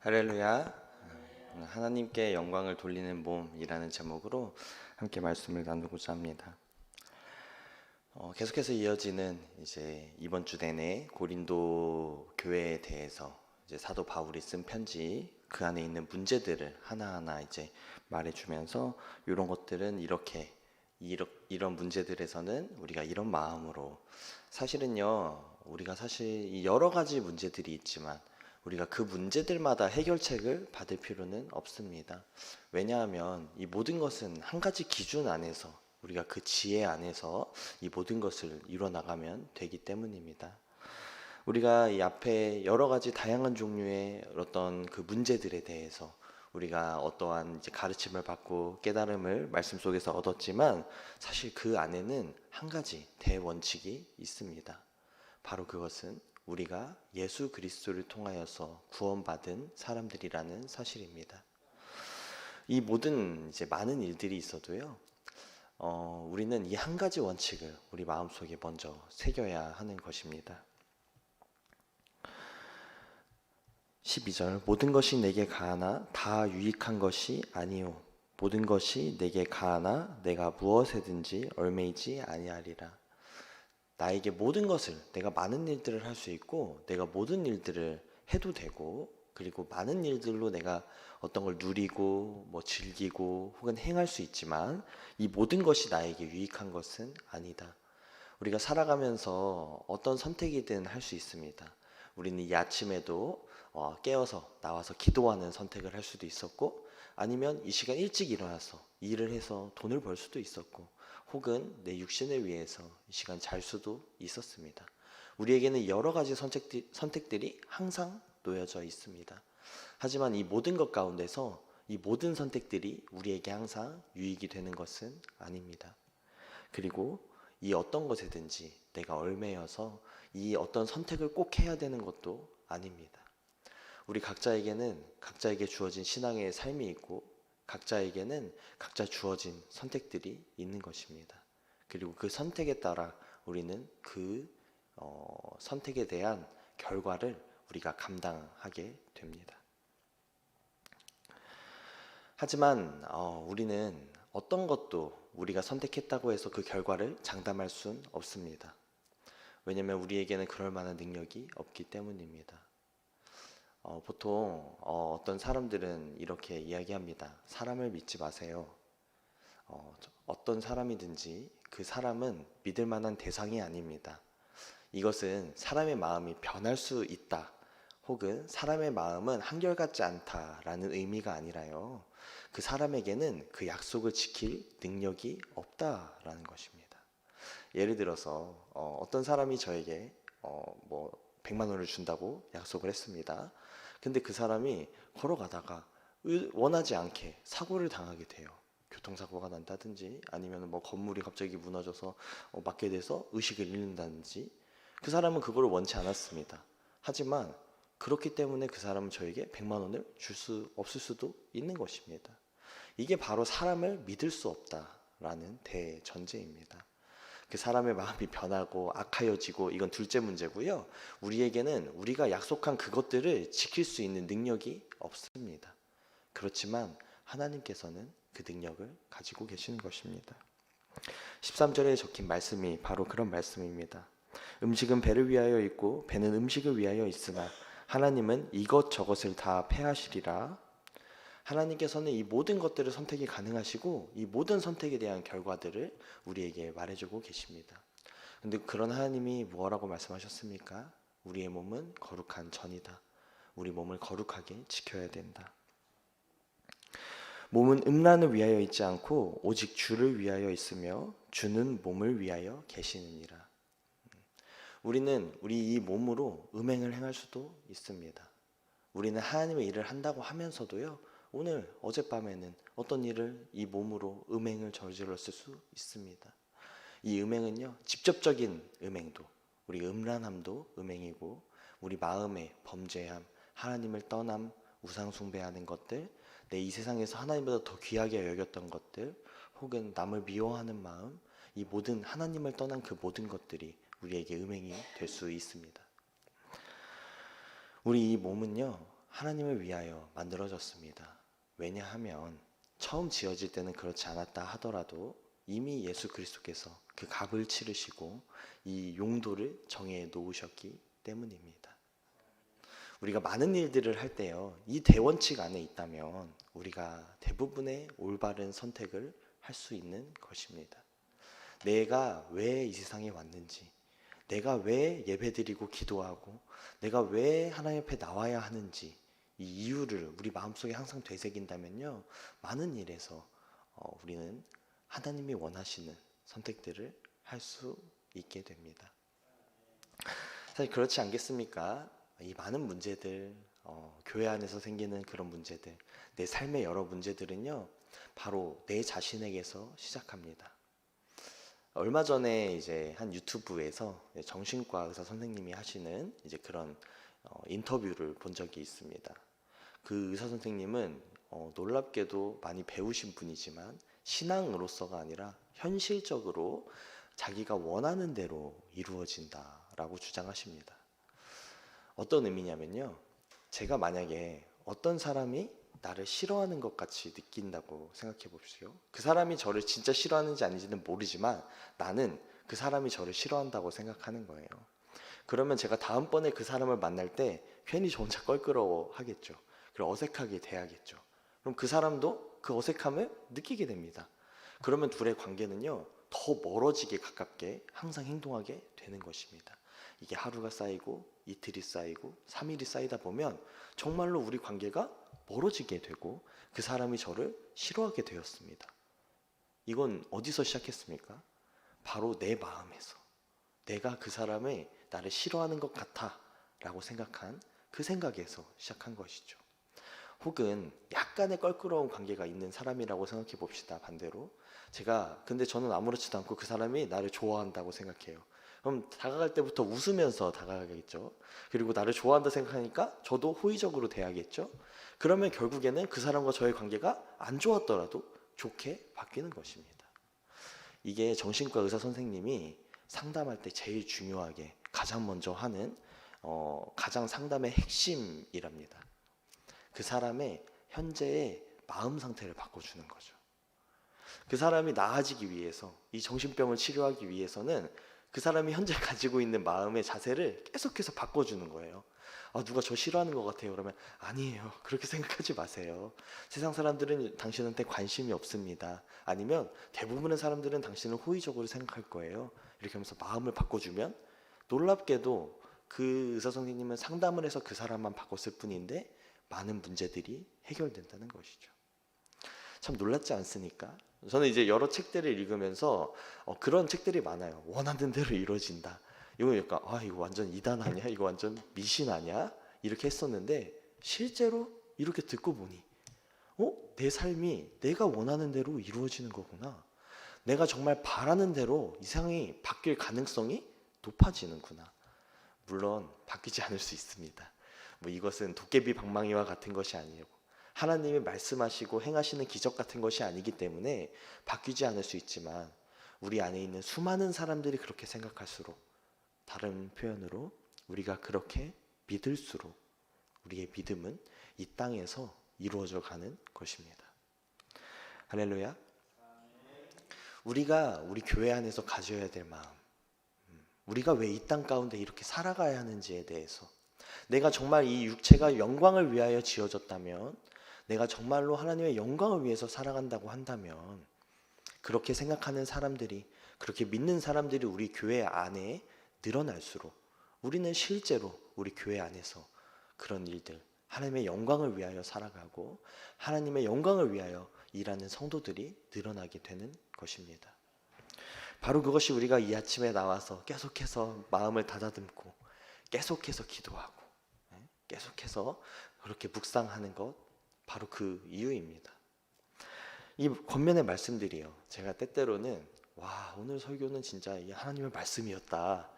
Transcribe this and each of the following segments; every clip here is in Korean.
할렐루야. 하나님께 영광을 돌리는 몸이라는 제목으로 함께 말씀을 나누고자 합니다. 계속해서 이어지는 이제 이번 주 내내 고린도 교회에 대해서 이제 사도 바울이 쓴 편지, 그 안에 있는 문제들을 하나하나 이제 말해주면서 이런 것들은 이런 문제들에서는 우리가 이런 마음으로, 사실은요 우리가 사실 여러 가지 문제들이 있지만 우리가 그 문제들마다 해결책을 받을 필요는 없습니다. 왜냐하면 이 모든 것은 한 가지 기준 안에서, 우리가 그 지혜 안에서 이 모든 것을 이뤄나가면 되기 때문입니다. 우리가 이 앞에 여러 가지 다양한 종류의 어떤 그 문제들에 대해서 우리가 어떠한 이제 가르침을 받고 깨달음을 말씀 속에서 얻었지만, 사실 그 안에는 한 가지 대원칙이 있습니다. 바로 그것은 우리가 예수 그리스도를 통하여서 구원받은 사람들이라는 사실입니다. 이 모든 이제 많은 일들이 있어도요, 우리는 이 한 가지 원칙을 우리 마음속에 먼저 새겨야 하는 것입니다. 12절, 모든 것이 내게 가하나 다 유익한 것이 아니요 모든 것이 내게 가하나 내가 무엇에든지 얽매이지 아니하리라. 나에게 모든 것을, 내가 많은 일들을 할 수 있고 내가 모든 일들을 해도 되고, 그리고 많은 일들로 내가 어떤 걸 누리고 즐기고 혹은 행할 수 있지만 이 모든 것이 나에게 유익한 것은 아니다. 우리가 살아가면서 어떤 선택이든 할 수 있습니다. 우리는 이 아침에도 깨어서 나와서 기도하는 선택을 할 수도 있었고, 아니면 이 시간 일찍 일어나서 일을 해서 돈을 벌 수도 있었고, 혹은 내 육신을 위해서 이 시간 잘 수도 있었습니다. 우리에게는 여러 가지 선택들이 항상 놓여져 있습니다. 하지만 이 모든 것 가운데서 이 모든 선택들이 우리에게 항상 유익이 되는 것은 아닙니다. 그리고 이 어떤 것에든지 내가 얽매여서 이 어떤 선택을 꼭 해야 되는 것도 아닙니다. 우리 각자에게는 각자에게 주어진 신앙의 삶이 있고, 각자에게는 각자 주어진 선택들이 있는 것입니다. 그리고 그 선택에 따라 우리는 그 선택에 대한 결과를 우리가 감당하게 됩니다. 하지만 우리는 어떤 것도 우리가 선택했다고 해서 그 결과를 장담할 수는 없습니다. 왜냐하면 우리에게는 그럴 만한 능력이 없기 때문입니다. 보통 어떤 사람들은 이렇게 이야기합니다. 사람을 믿지 마세요. 어떤 사람이든지 그 사람은 믿을 만한 대상이 아닙니다. 이것은 사람의 마음이 변할 수 있다, 혹은 사람의 마음은 한결같지 않다라는 의미가 아니라요, 그 사람에게는 그 약속을 지킬 능력이 없다라는 것입니다. 예를 들어서 어떤 사람이 저에게 100만 원을 준다고 약속을 했습니다. 근데 그 사람이 걸어가다가 원하지 않게 사고를 당하게 돼요. 교통사고가 난다든지, 아니면 건물이 갑자기 무너져서 맞게 돼서 의식을 잃는다든지. 그 사람은 그걸 원치 않았습니다. 하지만 그렇기 때문에 그 사람은 저에게 100만 원을 줄 수 없을 수도 있는 것입니다. 이게 바로 사람을 믿을 수 없다라는 대전제입니다. 그 사람의 마음이 변하고 악하여지고, 이건 둘째 문제고요. 우리에게는 우리가 약속한 그것들을 지킬 수 있는 능력이 없습니다. 그렇지만 하나님께서는 그 능력을 가지고 계시는 것입니다. 13절에 적힌 말씀이 바로 그런 말씀입니다. 음식은 배를 위하여 있고 배는 음식을 위하여 있으나 하나님은 이것저것을 다 패하시리라. 하나님께서는 이 모든 것들을 선택이 가능하시고 이 모든 선택에 대한 결과들을 우리에게 말해주고 계십니다. 근데 그런 하나님이 뭐라고 말씀하셨습니까? 우리의 몸은 거룩한 전이다. 우리 몸을 거룩하게 지켜야 된다. 몸은 음란을 위하여 있지 않고 오직 주를 위하여 있으며 주는 몸을 위하여 계시느니라. 우리는 우리 이 몸으로 음행을 행할 수도 있습니다. 우리는 하나님의 일을 한다고 하면서도요, 오늘 어젯밤에는 어떤 일을 이 몸으로 음행을 저질렀을 수 있습니다. 이 음행은요, 직접적인 음행도, 우리 음란함도 음행이고, 우리 마음의 범죄함, 하나님을 떠남, 우상 숭배하는 것들, 내 이 세상에서 하나님보다 더 귀하게 여겼던 것들, 혹은 남을 미워하는 마음, 이 모든 하나님을 떠난 그 모든 것들이 우리에게 음행이 될 수 있습니다. 우리 이 몸은요, 하나님을 위하여 만들어졌습니다. 왜냐하면 처음 지어질 때는 그렇지 않았다 하더라도 이미 예수 그리스도께서 그 값을 치르시고 이 용도를 정해 놓으셨기 때문입니다. 우리가 많은 일들을 할 때요, 이 대원칙 안에 있다면 우리가 대부분의 올바른 선택을 할 수 있는 것입니다. 내가 왜 이 세상에 왔는지, 내가 왜 예배드리고 기도하고, 내가 왜 하나님 앞에 나와야 하는지, 이 이유를 우리 마음속에 항상 되새긴다면요, 많은 일에서 우리는 하나님이 원하시는 선택들을 할 수 있게 됩니다. 사실 그렇지 않겠습니까? 이 많은 문제들, 교회 안에서 생기는 그런 문제들, 내 삶의 여러 문제들은요, 바로 내 자신에게서 시작합니다. 얼마 전에 이제 한 유튜브에서 정신과 의사 선생님이 하시는 이제 그런 인터뷰를 본 적이 있습니다. 그 의사 선생님은 놀랍게도 많이 배우신 분이지만 신앙으로서가 아니라 현실적으로 자기가 원하는 대로 이루어진다라고 주장하십니다. 어떤 의미냐면요, 제가 만약에 어떤 사람이 나를 싫어하는 것 같이 느낀다고 생각해 봅시오. 그 사람이 저를 진짜 싫어하는지 아닌지는 모르지만 나는 그 사람이 저를 싫어한다고 생각하는 거예요. 그러면 제가 다음번에 그 사람을 만날 때 괜히 저 혼자 껄끄러워 하겠죠. 그리고 어색하게 대하겠죠. 그럼 그 사람도 그 어색함을 느끼게 됩니다. 그러면 둘의 관계는요, 더 멀어지게 가깝게 항상 행동하게 되는 것입니다. 이게 하루가 쌓이고 이틀이 쌓이고 3일이 쌓이다 보면 정말로 우리 관계가 멀어지게 되고 그 사람이 저를 싫어하게 되었습니다. 이건 어디서 시작했습니까? 바로 내 마음에서. 내가 그 사람이 나를 싫어하는 것 같아 라고 생각한 그 생각에서 시작한 것이죠. 혹은 약간의 껄끄러운 관계가 있는 사람이라고 생각해 봅시다. 반대로 근데 저는 아무렇지도 않고 그 사람이 나를 좋아한다고 생각해요. 그럼 다가갈 때부터 웃으면서 다가가겠죠. 그리고 나를 좋아한다 생각하니까 저도 호의적으로 대하겠죠. 그러면 결국에는 그 사람과 저의 관계가 안 좋았더라도 좋게 바뀌는 것입니다. 이게 정신과 의사 선생님이 상담할 때 제일 중요하게 가장 먼저 하는 가장 상담의 핵심이랍니다. 그 사람의 현재의 마음 상태를 바꿔주는 거죠. 그 사람이 나아지기 위해서, 이 정신병을 치료하기 위해서는 그 사람이 현재 가지고 있는 마음의 자세를 계속해서 바꿔주는 거예요. 누가 저 싫어하는 것 같아요. 그러면 아니에요. 그렇게 생각하지 마세요. 세상 사람들은 당신한테 관심이 없습니다. 아니면 대부분의 사람들은 당신을 호의적으로 생각할 거예요. 이렇게 하면서 마음을 바꿔주면 놀랍게도 그 의사 선생님은 상담을 해서 그 사람만 바꿨을 뿐인데 많은 문제들이 해결된다는 것이죠. 참 놀랍지 않습니까? 저는 이제 여러 책들을 읽으면서 그런 책들이 많아요. 원하는 대로 이루어진다. 이거 약간 이거 완전 이단 아니야? 이거 완전 미신 아니야? 이렇게 했었는데 실제로 이렇게 듣고 보니 내 삶이 내가 원하는 대로 이루어지는 거구나. 내가 정말 바라는 대로 이 세상이 바뀔 가능성이 높아지는구나. 물론 바뀌지 않을 수 있습니다. 이것은 도깨비 방망이와 같은 것이 아니고 하나님이 말씀하시고 행하시는 기적 같은 것이 아니기 때문에 바뀌지 않을 수 있지만 우리 안에 있는 수많은 사람들이 그렇게 생각할수록, 다른 표현으로 우리가 그렇게 믿을수록 우리의 믿음은 이 땅에서 이루어져 가는 것입니다. 할렐루야. 우리가 우리 교회 안에서 가져야 될 마음, 우리가 왜 이 땅 가운데 이렇게 살아가야 하는지에 대해서, 내가 정말 이 육체가 영광을 위하여 지어졌다면, 내가 정말로 하나님의 영광을 위해서 살아간다고 한다면, 그렇게 생각하는 사람들이, 그렇게 믿는 사람들이 우리 교회 안에 늘어날수록 우리는 실제로 우리 교회 안에서 그런 일들, 하나님의 영광을 위하여 살아가고 하나님의 영광을 위하여 일하는 성도들이 늘어나게 되는 것입니다. 바로 그것이 우리가 이 아침에 나와서 계속해서 마음을 가다듬고 계속해서 기도하고 계속해서 그렇게 묵상하는 것, 바로 그 이유입니다. 이 권면의 말씀들이요, 제가 때때로는 오늘 설교는 진짜 하나님의 말씀이었다.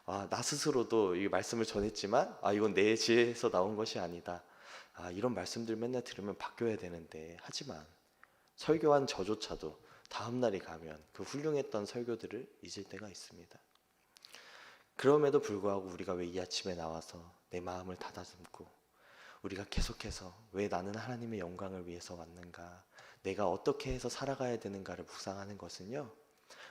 나 스스로도 이 말씀을 전했지만 이건 내 지혜에서 나온 것이 아니다. 이런 말씀들 맨날 들으면 바뀌어야 되는데, 하지만 설교한 저조차도 다음날이 가면 그 훌륭했던 설교들을 잊을 때가 있습니다. 그럼에도 불구하고 우리가 왜 이 아침에 나와서 내 마음을 다다듬고 우리가 계속해서 왜 나는 하나님의 영광을 위해서 왔는가, 내가 어떻게 해서 살아가야 되는가를 묵상하는 것은요,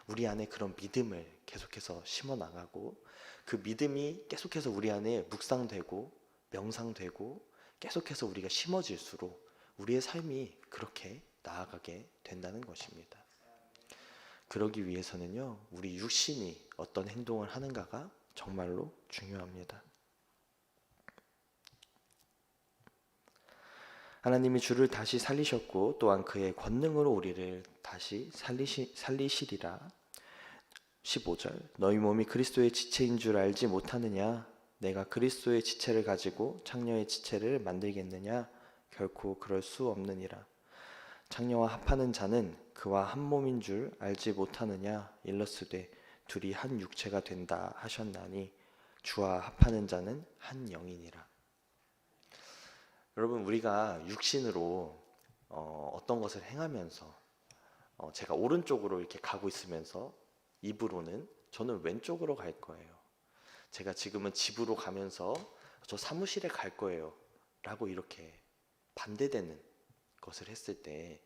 우리 안에 그런 믿음을 계속해서 심어 나가고, 그 믿음이 계속해서 우리 안에 묵상되고 명상되고 계속해서 우리가 심어질수록 우리의 삶이 그렇게 나아가게 된다는 것입니다. 그러기 위해서는요, 우리 육신이 어떤 행동을 하는가가 정말로 중요합니다. 하나님이 주를 다시 살리셨고 또한 그의 권능으로 우리를 다시 살리시리라. 15절, 너희 몸이 그리스도의 지체인 줄 알지 못하느냐? 내가 그리스도의 지체를 가지고 창녀의 지체를 만들겠느냐? 결코 그럴 수 없느니라. 창녀와 합하는 자는 그와 한 몸인 줄 알지 못하느냐? 일러스되 둘이 한 육체가 된다 하셨나니 주와 합하는 자는 한 영이니라. 여러분, 우리가 육신으로 어떤 것을 행하면서 제가 오른쪽으로 이렇게 가고 있으면서 입으로는 저는 왼쪽으로 갈 거예요. 제가 지금은 집으로 가면서 저 사무실에 갈 거예요 라고 이렇게 반대되는 것을 했을 때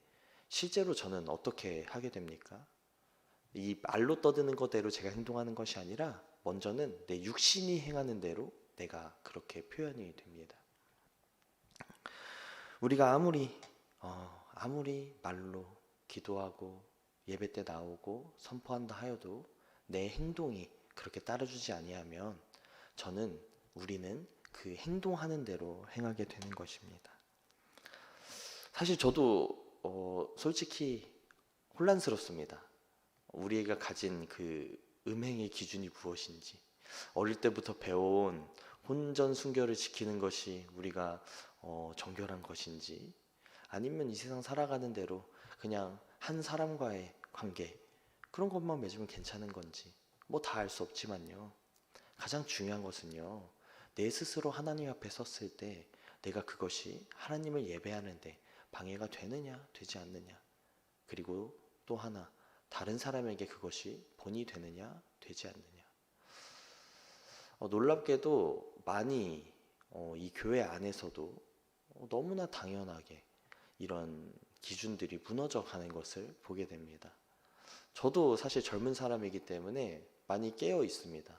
실제로 저는 어떻게 하게 됩니까? 이 말로 떠드는 것대로 제가 행동하는 것이 아니라 먼저는 내 육신이 행하는 대로 내가 그렇게 표현이 됩니다. 우리가 아무리 말로 기도하고 예배 때 나오고 선포한다 하여도 내 행동이 그렇게 따라주지 아니하면 우리는 그 행동하는 대로 행하게 되는 것입니다. 사실 저도 솔직히 혼란스럽습니다. 우리가 가진 그 음행의 기준이 무엇인지, 어릴 때부터 배운 혼전순결을 지키는 것이 우리가 정결한 것인지, 아니면 이 세상 살아가는 대로 그냥 한 사람과의 관계, 그런 것만 맺으면 괜찮은 건지 뭐 다 알 수 없지만요, 가장 중요한 것은요, 내 스스로 하나님 앞에 섰을 때 내가 그것이 하나님을 예배하는데 방해가 되느냐 되지 않느냐, 그리고 또 하나, 다른 사람에게 그것이 본이 되느냐 되지 않느냐. 놀랍게도 많이 이 교회 안에서도 너무나 당연하게 이런 기준들이 무너져 가는 것을 보게 됩니다. 저도 사실 젊은 사람이기 때문에 많이 깨어 있습니다.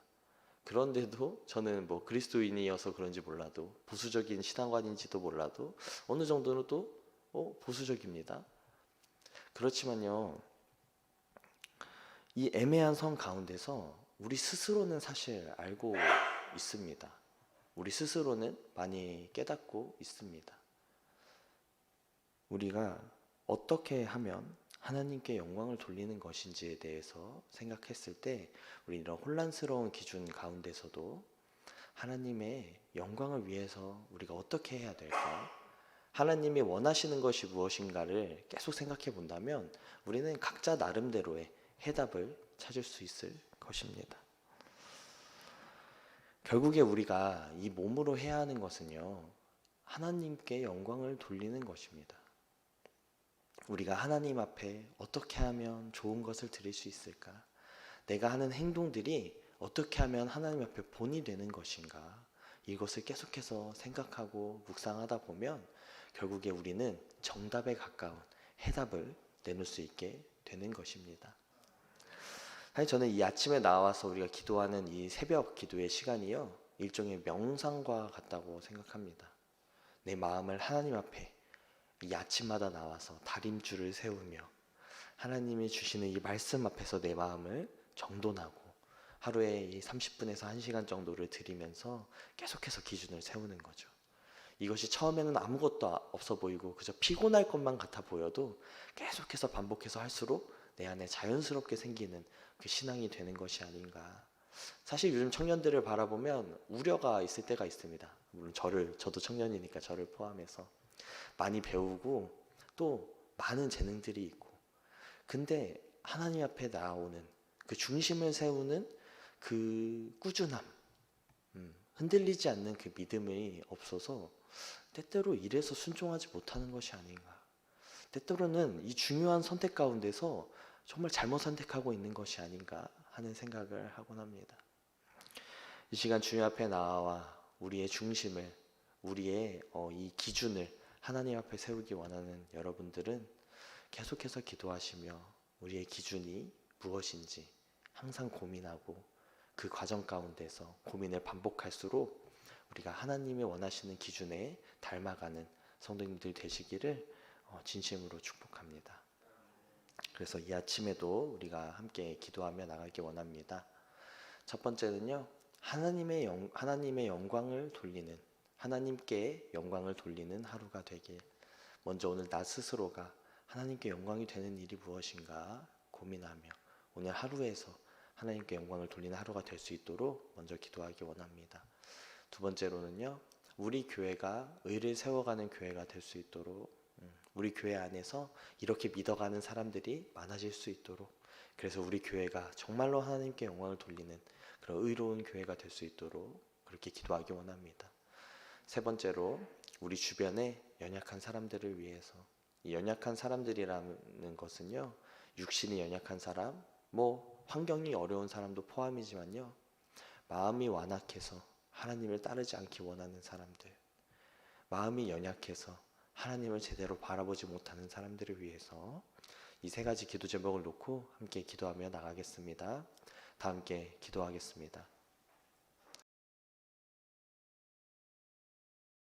그런데도 저는 뭐 그리스도인이어서 그런지 몰라도, 보수적인 신앙관인지도 몰라도 어느 정도는 또 보수적입니다. 그렇지만요, 이 애매한 선 가운데서 우리 스스로는 사실 알고 있습니다. 우리 스스로는 많이 깨닫고 있습니다. 우리가 어떻게 하면 하나님께 영광을 돌리는 것인지에 대해서 생각했을 때, 우리 이런 혼란스러운 기준 가운데서도 하나님의 영광을 위해서 우리가 어떻게 해야 될까? 하나님이 원하시는 것이 무엇인가를 계속 생각해 본다면 우리는 각자 나름대로의 해답을 찾을 수 있을 것입니다. 결국에 우리가 이 몸으로 해야 하는 것은요, 하나님께 영광을 돌리는 것입니다. 우리가 하나님 앞에 어떻게 하면 좋은 것을 드릴 수 있을까? 내가 하는 행동들이 어떻게 하면 하나님 앞에 본이 되는 것인가? 이것을 계속해서 생각하고 묵상하다 보면 결국에 우리는 정답에 가까운 해답을 내놓을 수 있게 되는 것입니다. 사실 저는 이 아침에 나와서 우리가 기도하는 이 새벽 기도의 시간이요, 일종의 명상과 같다고 생각합니다. 내 마음을 하나님 앞에 이 아침마다 나와서 다림줄을 세우며 하나님이 주시는 이 말씀 앞에서 내 마음을 정돈하고 하루에 이 30분에서 1시간 정도를 드리면서 계속해서 기준을 세우는 거죠. 이것이 처음에는 아무것도 없어 보이고 그저 피곤할 것만 같아 보여도 계속해서 반복해서 할수록 내 안에 자연스럽게 생기는 그 신앙이 되는 것이 아닌가. 사실 요즘 청년들을 바라보면 우려가 있을 때가 있습니다. 물론 저도 청년이니까 저를 포함해서 많이 배우고 또 많은 재능들이 있고, 근데 하나님 앞에 나오는 그 중심을 세우는 그 꾸준함, 흔들리지 않는 그 믿음이 없어서 때때로 이래서 순종하지 못하는 것이 아닌가. 때때로는 이 중요한 선택 가운데서 정말 잘못 선택하고 있는 것이 아닌가 하는 생각을 하곤 합니다. 이 시간 주님 앞에 나와 우리의 중심을 우리의 이 기준을 하나님 앞에 세우기 원하는 여러분들은 계속해서 기도하시며 우리의 기준이 무엇인지 항상 고민하고 그 과정 가운데서 고민을 반복할수록 우리가 하나님이 원하시는 기준에 닮아가는 성도님들 되시기를 진심으로 축복합니다. 그래서 이 아침에도 우리가 함께 기도하며 나가기 원합니다. 첫 번째는요, 하나님의 영광을 돌리는, 하나님께 영광을 돌리는 하루가 되길. 먼저 오늘 나 스스로가 하나님께 영광이 되는 일이 무엇인가 고민하며 오늘 하루에서 하나님께 영광을 돌리는 하루가 될 수 있도록 먼저 기도하기 원합니다. 두 번째로는요, 우리 교회가 의를 세워가는 교회가 될 수 있도록, 우리 교회 안에서 이렇게 믿어가는 사람들이 많아질 수 있도록, 그래서 우리 교회가 정말로 하나님께 영광을 돌리는 그런 의로운 교회가 될 수 있도록 그렇게 기도하기 원합니다. 세 번째로 우리 주변에 연약한 사람들을 위해서, 이 연약한 사람들이라는 것은요, 육신이 연약한 사람, 환경이 어려운 사람도 포함이지만요, 마음이 완악해서 하나님을 따르지 않기 원하는 사람들, 마음이 연약해서 하나님을 제대로 바라보지 못하는 사람들을 위해서 이 세 가지 기도 제목을 놓고 함께 기도하며 나가겠습니다. 다 함께 기도하겠습니다.